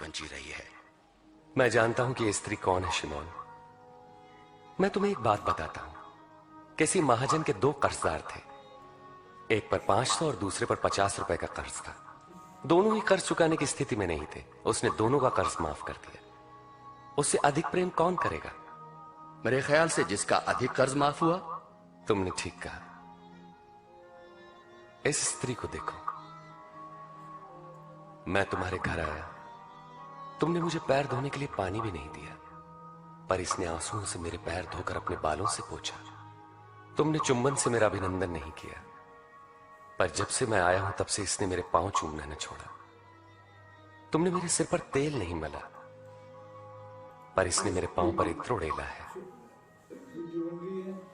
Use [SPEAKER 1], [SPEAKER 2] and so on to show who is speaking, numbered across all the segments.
[SPEAKER 1] जीवन जी रही है।
[SPEAKER 2] मैं जानता हूं कि ये स्त्री कौन है शिमोन। मैं तुम्हें एक बात बताता हूं। किसी महाजन के 2 कर्जदार थे। एक पर 500 और दूसरे पर 50 रुपए का कर्ज था। दोनों ही कर्ज चुकाने की स्थिति में नहीं थे। उसने दोनों का कर्ज माफ कर दिया। उससे अधिक प्रेम कौन करेगा?
[SPEAKER 1] मेरे ख्याल से जिसका अधिक कर्ज माफ हुआ।
[SPEAKER 2] तुमने ठीक कहा। इस स्त्री को देखो। मैं तुम्हारे घर आया, तुमने मुझे पैर धोने के लिए पानी भी नहीं दिया, पर इसने आंसुओं से मेरे पैर धोकर अपने बालों से पोंछा। तुमने चुंबन से मेरा अभिनंदन नहीं किया, पर जब से मैं आया हूं तब से इसने मेरे पांव चूमना न छोड़ा। तुमने मेरे सिर पर तेल नहीं मला, पर इसने मेरे पांव पर इत्र उड़ेला है।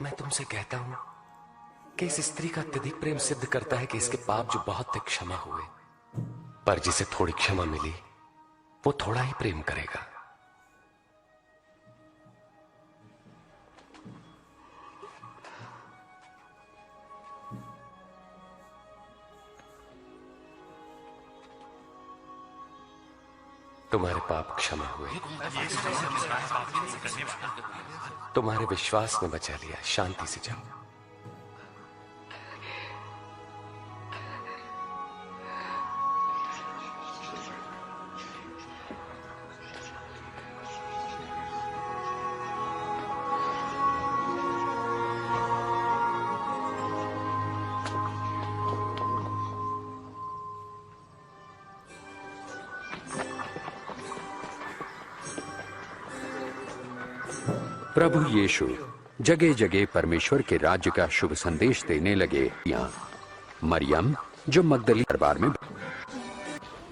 [SPEAKER 2] मैं तुमसे कहता हूं कि इस स्त्री का अत्यधिक प्रेम सिद्ध करता है कि इसके पाप जो बहुत थे क्षमा हुए, पर जिसे थोड़ी क्षमा मिली वो थोड़ा ही प्रेम करेगा। तुम्हारे पाप क्षमा हुए, तुम्हारे विश्वास में बचा लिया। शांति से जाओ।
[SPEAKER 3] प्रभु यीशु जगह जगह परमेश्वर के राज्य का शुभ संदेश देने लगे। यहाँ मरियम जो मगदली दरबार में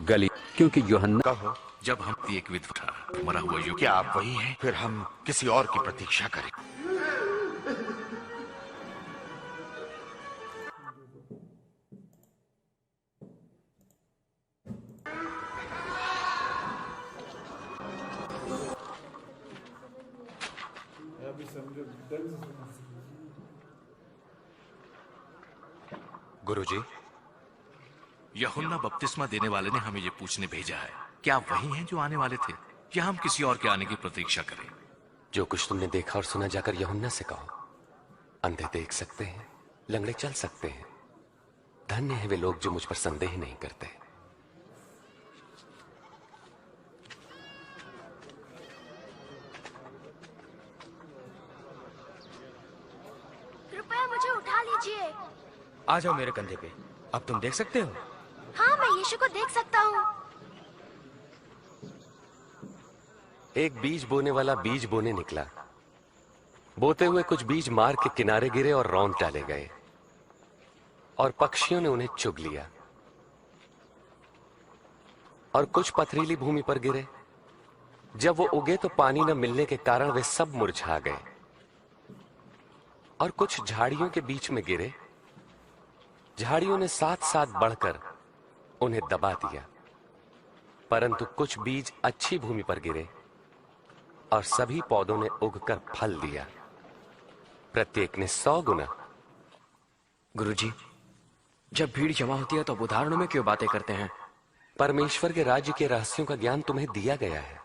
[SPEAKER 3] गली, क्योंकि यूहन्ना
[SPEAKER 4] कहो,
[SPEAKER 5] जब हम एक विधवा मरा हुआ युग,
[SPEAKER 4] क्या आप वही हैं? फिर हम किसी और की प्रतीक्षा करें।
[SPEAKER 2] गुरुजी,
[SPEAKER 5] यूहन्ना बपतिस्मा देने वाले ने हमें ये पूछने भेजा है, क्या आप वही हैं जो आने वाले थे, या हम किसी और के आने की प्रतीक्षा करें?
[SPEAKER 2] जो कुछ तुमने देखा और सुना जाकर यूहन्ना से कहो। अंधे देख सकते हैं, लंगड़े चल सकते हैं। धन्य है वे लोग जो मुझ पर संदेह नहीं करते।
[SPEAKER 6] कृपया मुझे उठा लीजिए।
[SPEAKER 7] आ जाओ मेरे कंधे पे। अब तुम देख सकते हो?
[SPEAKER 6] हाँ, मैं यीशु को देख सकता हूँ।
[SPEAKER 2] एक बीज बोने वाला बीज बोने निकला। बोते हुए कुछ बीज मार्ग के किनारे गिरे और रौंद डाले गए, और पक्षियों ने उन्हें चुग लिया। और कुछ पथरीली भूमि पर गिरे। जब वो उगे तो पानी न मिलने के कारण वे सब मुरझा गए। और कुछ झाड़ियों के बीच में गिरे। झाड़ियों ने साथ साथ बढ़कर उन्हें दबा दिया। परंतु कुछ बीज अच्छी भूमि पर गिरे और सभी पौधों ने उगकर फल दिया, प्रत्येक ने 100 गुना।
[SPEAKER 7] गुरुजी, जब भीड़ जमा होती है तो उदाहरणों में क्यों बातें करते हैं?
[SPEAKER 2] परमेश्वर के राज्य के रहस्यों का ज्ञान तुम्हें दिया गया है,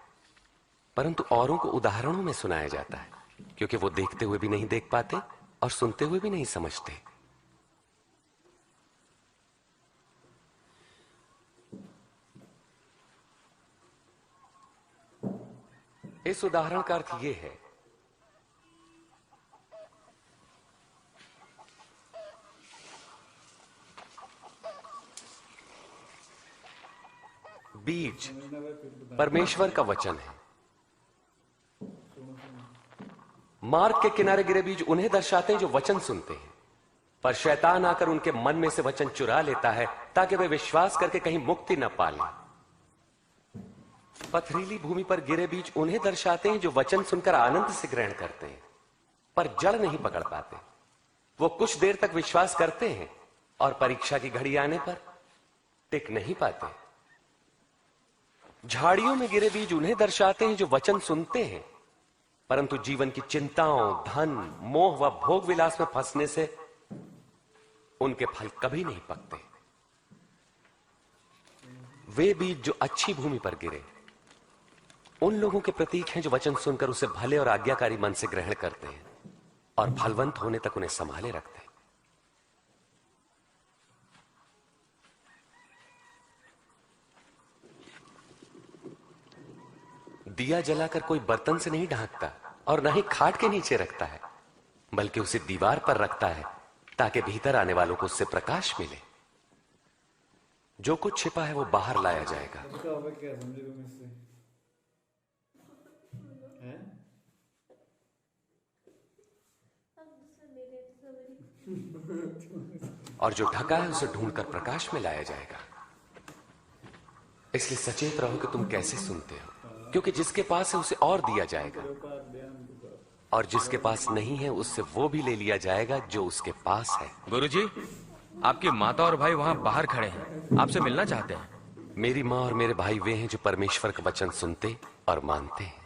[SPEAKER 2] परंतु औरों को उदाहरणों में सुनाया जाता है, क्योंकि वो देखते हुए भी नहीं देख पाते और सुनते हुए भी नहीं समझते। इस उदाहरण का अर्थ यह है, बीज परमेश्वर का वचन है। मार्ग के किनारे गिरे बीज उन्हें दर्शाते हैं जो वचन सुनते हैं, पर शैतान आकर उनके मन में से वचन चुरा लेता है ताकि वे विश्वास करके कहीं मुक्ति न पा लें। पथरीली भूमि पर गिरे बीज उन्हें दर्शाते हैं जो वचन सुनकर आनंद से ग्रहण करते हैं, पर जड़ नहीं पकड़ पाते। वो कुछ देर तक विश्वास करते हैं और परीक्षा की घड़ी आने पर टिक नहीं पाते। झाड़ियों में गिरे बीज उन्हें दर्शाते हैं जो वचन सुनते हैं, परंतु जीवन की चिंताओं, धन, मोह व भोग विलास में फंसने से उनके फल कभी नहीं पकते। वे बीज जो अच्छी भूमि पर गिरे उन लोगों के प्रतीक हैं जो वचन सुनकर उसे भले और आज्ञाकारी मन से ग्रहण करते हैं और फलवंत होने तक उन्हें संभाले रखते हैं। दिया जलाकर कोई बर्तन से नहीं ढांकता और न ही खाट के नीचे रखता है, बल्कि उसे दीवार पर रखता है ताकि भीतर आने वालों को उससे प्रकाश मिले। जो कुछ छिपा है वो बाहर लाया जाएगा। और जो ढका है उसे ढूंढकर प्रकाश में लाया जाएगा। इसलिए सचेत रहो कि तुम कैसे सुनते हो, क्योंकि जिसके पास है उसे और दिया जाएगा और जिसके पास नहीं है उससे वो भी ले लिया जाएगा जो उसके पास है।
[SPEAKER 7] गुरुजी, आपकी माता और भाई वहां बाहर खड़े हैं, आपसे मिलना चाहते हैं।
[SPEAKER 2] मेरी माँ और मेरे भाई वे हैं जो परमेश्वर का वचन सुनते और मानते हैं।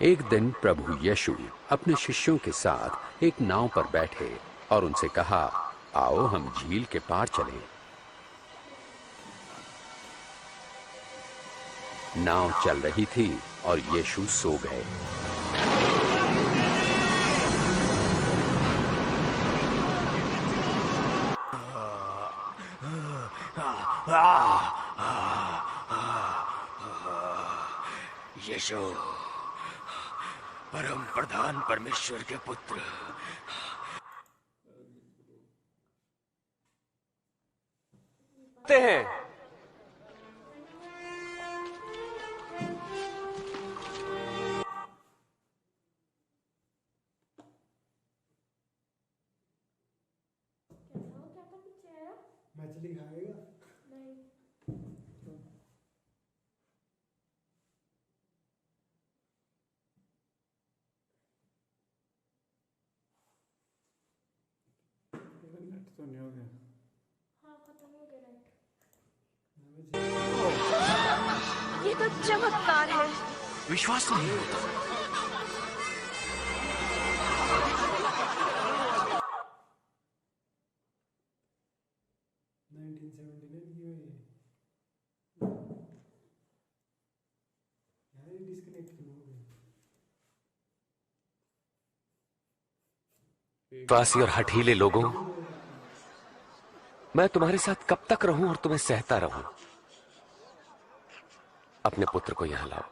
[SPEAKER 3] एक दिन प्रभु यीशु अपने शिष्यों के साथ एक नाव पर बैठे और उनसे कहा, आओ हम झील के पार चलें। नाव चल रही थी और यीशु सो गए।
[SPEAKER 1] यीशु, परम प्रधान परमेश्वर के पुत्र,
[SPEAKER 2] हैं
[SPEAKER 8] मछली खाएगा? नेट तो नहीं हो गया?
[SPEAKER 6] हाँ, खत्म हो गया नेट। ये तो चमत्कार है।
[SPEAKER 5] विश्वास नहीं होता।
[SPEAKER 2] विश्वासी और हठीले लोगों, मैं तुम्हारे साथ कब तक रहूं और तुम्हें सहता रहूं? अपने पुत्र को यहां लाओ।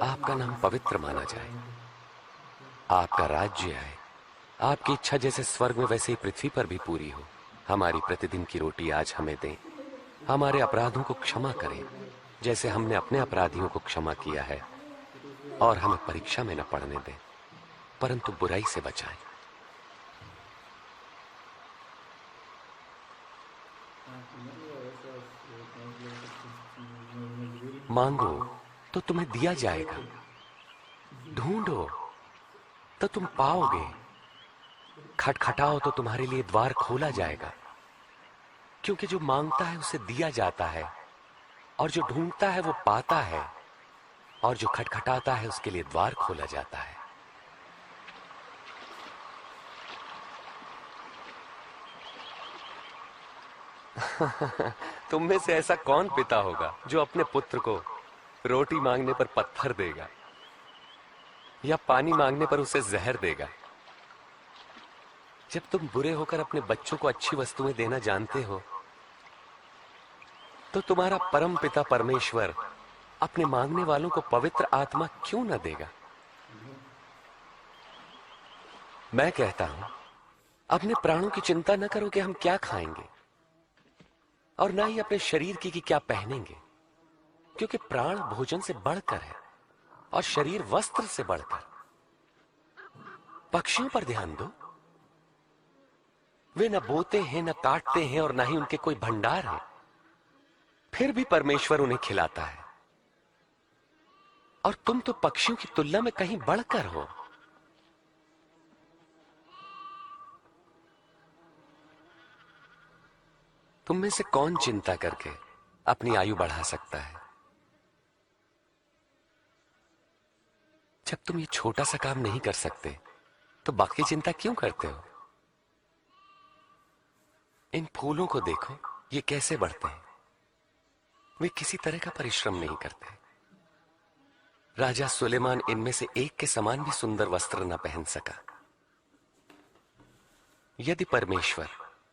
[SPEAKER 2] आपका नाम पवित्र माना जाए, आपका राज्य आए, आपकी इच्छा जैसे स्वर्ग में वैसे ही पृथ्वी पर भी पूरी हो। हमारी प्रतिदिन की रोटी आज हमें दें। हमारे अपराधों को क्षमा करें जैसे हमने अपने अपराधियों को क्षमा किया है, और हमें परीक्षा में न पड़ने दें परंतु बुराई से बचाएं। मांगो तो तुम्हें दिया जाएगा, ढूंढो तो तुम पाओगे, खटखटाओ तो तुम्हारे लिए द्वार खोला जाएगा। क्योंकि जो मांगता है उसे दिया जाता है, और जो ढूंढता है वो पाता है, और जो खटखटाता है उसके लिए द्वार खोला जाता है। तुम में से ऐसा कौन पिता होगा जो अपने पुत्र को रोटी मांगने पर पत्थर देगा या पानी मांगने पर उसे जहर देगा? जब तुम बुरे होकर अपने बच्चों को अच्छी वस्तुएं देना जानते हो, तो तुम्हारा परम पिता परमेश्वर अपने मांगने वालों को पवित्र आत्मा क्यों न देगा? मैं कहता हूं, अपने प्राणों की चिंता न करो कि हम क्या खाएंगे, और ना ही अपने शरीर की कि क्या पहनेंगे, क्योंकि प्राण भोजन से बढ़कर है और शरीर वस्त्र से बढ़कर। पक्षियों पर ध्यान दो, वे न बोते हैं, न काटते हैं, और न ही उनके कोई भंडार है, फिर भी परमेश्वर उन्हें खिलाता है। और तुम तो पक्षियों की तुलना में कहीं बढ़कर हो। तुम में से कौन चिंता करके अपनी आयु बढ़ा सकता है? जब तुम ये छोटा सा काम नहीं कर सकते तो बाकी चिंता क्यों करते हो? इन फूलों को देखो, ये कैसे बढ़ते हैं। वे किसी तरह का परिश्रम नहीं करते। राजा सुलेमान इनमें से एक के समान भी सुंदर वस्त्र न पहन सका। यदि परमेश्वर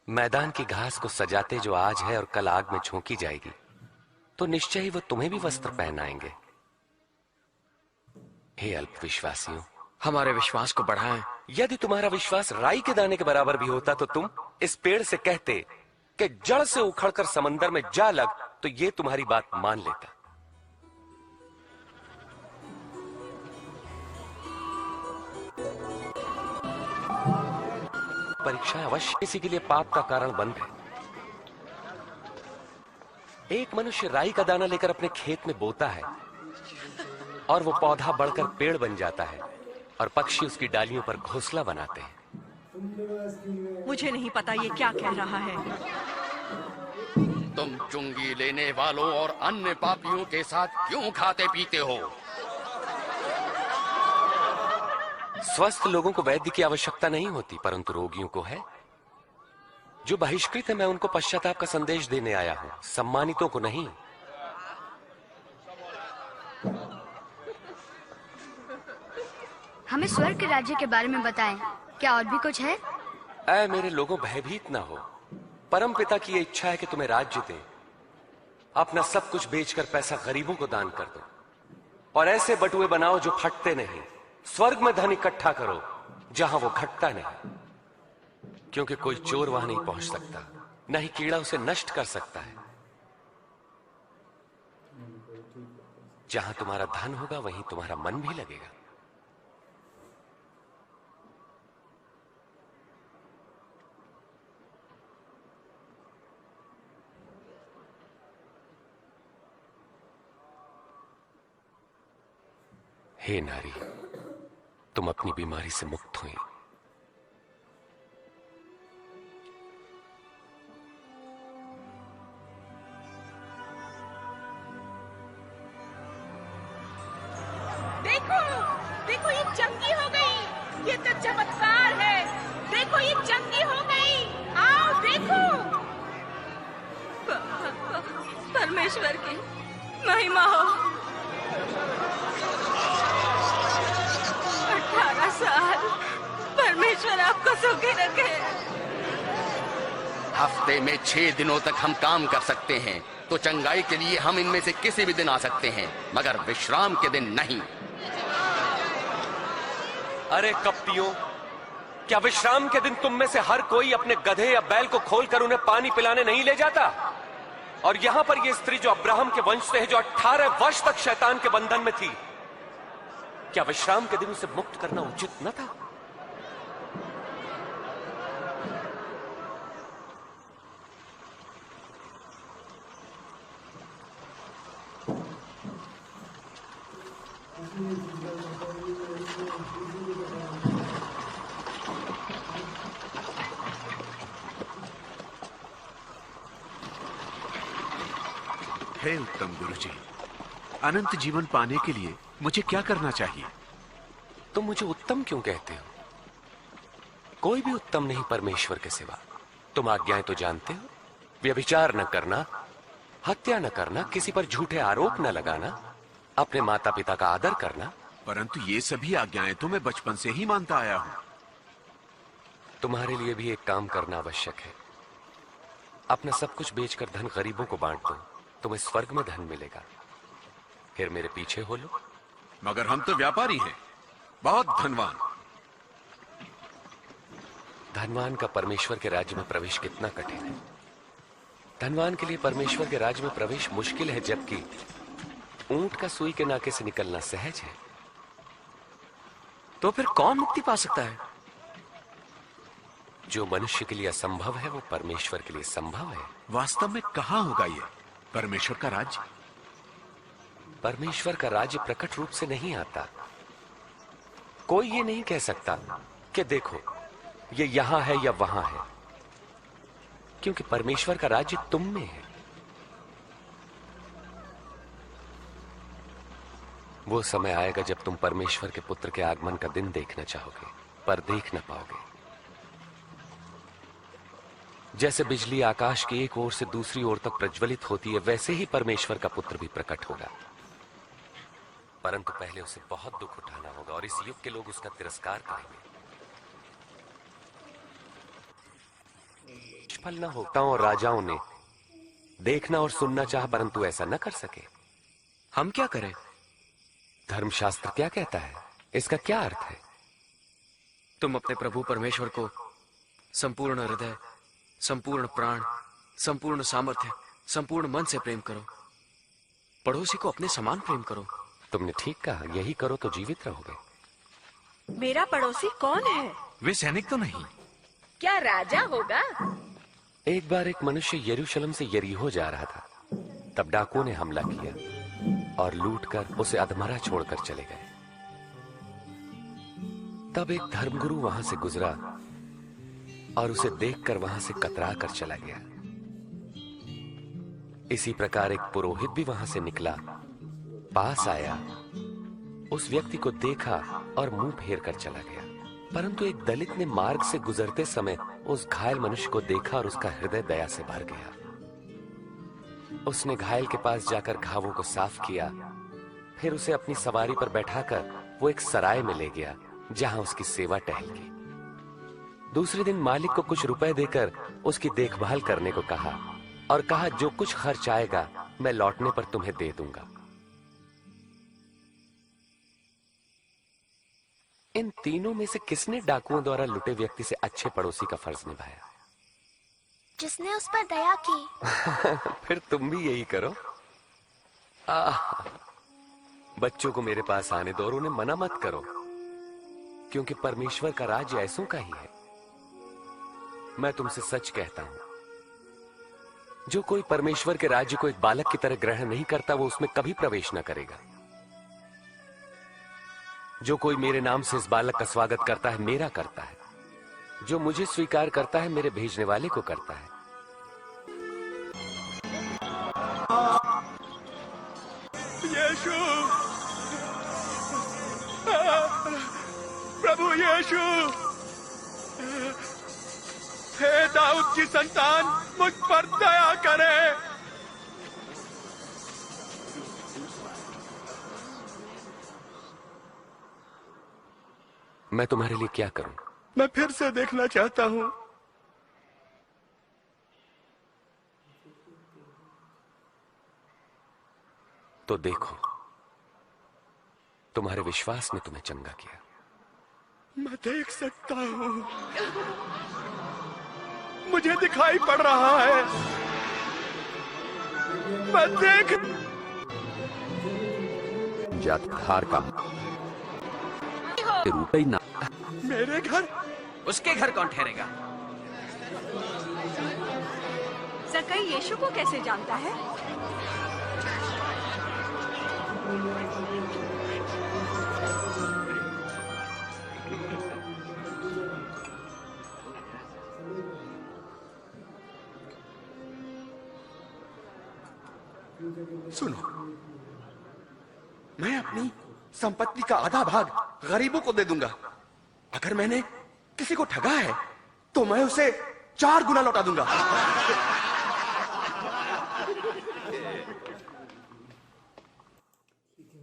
[SPEAKER 2] मैदान की घास को सजाते जो आज है और कल आग में झोंकी जाएगी, तो निश्चय ही वो तुम्हें भी वस्त्र पहनाएंगे। हे अल्पविश्वासियों,
[SPEAKER 7] हमारे विश्वास को बढ़ाएं।
[SPEAKER 2] यदि तुम्हारा विश्वास राई के दाने के बराबर भी होता तो तुम इस पेड़ से कहते कि जड़ से उखड़कर समंदर में जा लग, तो ये तुम्हारी बात मान लेता। परीक्षाएं अवश्य किसी के लिए पाप का कारण बन गए। एक मनुष्य राई का दाना लेकर अपने खेत में बोता है और वो पौधा बढ़कर पेड़ बन जाता है और पक्षी उसकी डालियों पर घोंसला बनाते हैं।
[SPEAKER 9] मुझे नहीं पता ये क्या कह रहा है।
[SPEAKER 10] तुम चुंगी लेने वालों और अन्य पापियों के साथ क्यों खाते पीते हो?
[SPEAKER 2] स्वस्थ लोगों को वैद्य की आवश्यकता नहीं होती, परंतु रोगियों को है। जो बहिष्कृत है, मैं उनको पश्चाताप का संदेश देने आया हूं, सम्मानितों को नहीं।
[SPEAKER 11] हमें स्वर्ग के राज्य के बारे में बताएं। क्या और भी कुछ है?
[SPEAKER 2] ऐ मेरे लोगों, भयभीत ना हो। परम पिता की ये इच्छा है कि तुम्हें राज्य दे। अपना सब कुछ बेचकर पैसा गरीबों को दान कर दो और ऐसे बटुए बनाओ जो फटते नहीं। स्वर्ग में धन इकट्ठा करो जहां वो घटता नहीं, क्योंकि कोई चोर वहां नहीं पहुंच सकता, न ही कीड़ा उसे नष्ट कर सकता है। जहां तुम्हारा धन होगा वहीं तुम्हारा मन भी लगेगा। हे नारी, तुम अपनी बीमारी से मुक्त हुई।
[SPEAKER 9] देखो, देखो ये चंगी हो गई। ये तो चमत्कार है। देखो ये चंगी हो गई। आओ देखो। परमेश्वर की महिमा हो। 18 साल। परमेश्वर आपको सुखी रखे।
[SPEAKER 10] हफ्ते में 6 दिनों तक हम काम कर सकते हैं, तो चंगाई के लिए हम इनमें से किसी भी दिन आ सकते हैं, मगर विश्राम के दिन नहीं।
[SPEAKER 2] अरे कपटियों, क्या विश्राम के दिन तुम में से हर कोई अपने गधे या बैल को खोलकर उन्हें पानी पिलाने नहीं ले जाता? और यहां पर यह स्त्री जो अब्राहम के वंश से है, जो 18 वर्ष तक शैतान के बंधन में थी, क्या विश्राम के दिन उसे मुक्त करना उचित न था?
[SPEAKER 12] हे उत्तम गुरुजी, अनंत जीवन पाने के लिए मुझे क्या करना चाहिए?
[SPEAKER 2] तुम मुझे उत्तम क्यों कहते हो? कोई भी उत्तम नहीं परमेश्वर के सिवा। तुम आज्ञाएं तो जानते हो। व्यभिचार न करना, हत्या न करना, किसी पर झूठे आरोप न लगाना, अपने माता पिता का आदर करना।
[SPEAKER 12] परंतु ये सभी आज्ञाएं तो मैं बचपन से ही मानता आया हूं।
[SPEAKER 2] तुम्हारे लिए भी एक काम करना आवश्यक है। अपना सब कुछ बेचकर धन गरीबों को बांट दो, तुम्हें स्वर्ग में धन मिलेगा। फिर मेरे पीछे हो लो।
[SPEAKER 12] मगर हम तो व्यापारी हैं, बहुत धनवान।
[SPEAKER 2] धनवान का परमेश्वर के राज्य में प्रवेश कितना कठिन है। धनवान के लिए परमेश्वर के राज्य में प्रवेश मुश्किल है, जबकि ऊंट का सुई के नाके से निकलना सहज है।
[SPEAKER 7] तो फिर कौन मुक्ति पा सकता है?
[SPEAKER 2] जो मनुष्य के लिए असंभव है, वो परमेश्वर के लिए संभव है।
[SPEAKER 12] वास्तव में कहां होगा ये परमेश्वर का राज्य?
[SPEAKER 2] परमेश्वर का राज्य प्रकट रूप से नहीं आता। कोई ये नहीं कह सकता कि देखो ये यहां है या वहां है। क्योंकि परमेश्वर का राज्य तुम में है। वो समय आएगा जब तुम परमेश्वर के पुत्र के आगमन का दिन देखना चाहोगे, पर देख ना पाओगे। जैसे बिजली आकाश की एक ओर से दूसरी ओर तक प्रज्वलित होती है, वैसे ही परमेश्वर का पुत्र भी प्रकट होगा। परंतु पहले उसे बहुत दुख उठाना होगा और इस युग के लोग उसका तिरस्कार करेंगे। निष्फल न होता और राजाओं ने देखना और सुनना चाहा, परंतु ऐसा न कर सके।
[SPEAKER 7] हम क्या करें?
[SPEAKER 2] धर्मशास्त्र क्या कहता है? इसका क्या अर्थ है?
[SPEAKER 7] तुम अपने प्रभु परमेश्वर को संपूर्ण हृदय, संपूर्ण प्राण, संपूर्ण सामर्थ्य, संपूर्ण मन से प्रेम करो। पड़ोसी को अपने समान प्रेम करो।
[SPEAKER 2] तुमने ठीक कहा, यही करो तो जीवित रहोगे।
[SPEAKER 9] मेरा पड़ोसी कौन है?
[SPEAKER 5] वे सैनिक तो नहीं।
[SPEAKER 9] क्या राजा होगा?
[SPEAKER 2] एक बार एक मनुष्य यरूशलेम से यरीहो जा रहा था। तब डाकुओं ने हमला किया और लूटकर उसे अधमरा छोड़कर चले गए। तब एक धर्मगुरु वहां से गुजरा और उसे देखकर वहां से कतरा कर चला गया। इसी प्रकार एक पुरोहित भी वहां से निकला, पास आया, उस व्यक्ति को देखा और मुंह फेर कर चला गया। परंतु एक दलित ने मार्ग से गुजरते समय उस घायल मनुष्य को देखा और उसका हृदय दया से भर गया। उसने घायल के पास जाकर घावों को साफ किया, फिर उसे अपनी सवारी पर बैठाकर वो एक सराय में ले गया, जहां उसकी सेवा टहल की। दूसरे दिन मालिक को कुछ रुपए देकर उसकी देखभाल करने को कहा और कहा, जो कुछ खर्च आएगा मैं लौटने पर तुम्हें दे दूंगा। इन तीनों में से किसने डाकुओं द्वारा लुटे व्यक्ति से अच्छे पड़ोसी का फर्ज निभाया?
[SPEAKER 11] जिसने उस पर दया की।
[SPEAKER 2] फिर तुम भी यही करो। बच्चों को मेरे पास आने दो और उन्हें मना मत करो, क्योंकि परमेश्वर का राज्य ऐसों का ही है। मैं तुमसे सच कहता हूं, जो कोई परमेश्वर के राज्य को एक बालक की तरह ग्रहण नहीं करता, वो उसमें कभी प्रवेश न करेगा। जो कोई मेरे नाम से इस बालक का स्वागत करता है, मेरा करता है। जो मुझे स्वीकार करता है, मेरे भेजने वाले को करता है।
[SPEAKER 1] यीशु, प्रभु यीशु, हे दाऊद की संतान, मुझ पर दया करे।
[SPEAKER 2] मैं तुम्हारे लिए क्या करूं?
[SPEAKER 1] मैं फिर से देखना चाहता हूं।
[SPEAKER 2] तो देखो, तुम्हारे विश्वास ने तुम्हें चंगा किया।
[SPEAKER 1] मैं देख सकता हूं, मुझे दिखाई पड़ रहा है। मैं देख
[SPEAKER 3] जातहार का रूप ही ना।
[SPEAKER 1] मेरे घर,
[SPEAKER 7] उसके घर कौन ठहरेगा?
[SPEAKER 9] सकई यीशु को कैसे जानता है?
[SPEAKER 1] सुनो, मैं अपनी संपत्ति का आधा भाग गरीबों को दे दूंगा। अगर मैंने किसी को ठगा है तो मैं उसे 4 गुना लौटा दूंगा।